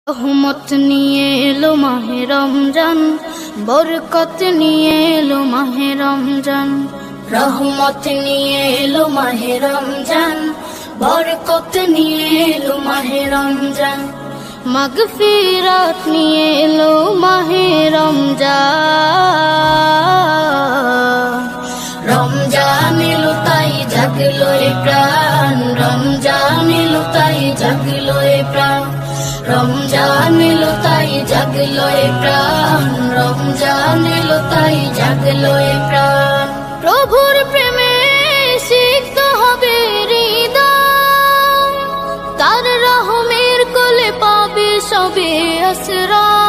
রহমত নিয়ে এলো মাহে রমজান, বরকত নিয়ে এলো মাহে রমজান। রহমত নিয়ে এলো মাহে রমজান, বরকত নিয়ে এলো মাহে রমজান। মাগফিরাত নিয়ে এলো মাহে রমজান। রমজান এলো তাই জাগলো এ প্রাণ, রমজান এলো তাই জাগলো এ প্রাণ। রমজান এলো তাই জাগলো এ প্রাণ, রমজান এলো তাই জাগলো এ প্রাণ। প্রভুর প্রেমে সিক্ত হবে হৃদয়, তার রহমের কোলে পাবে সবে আশ্রয়।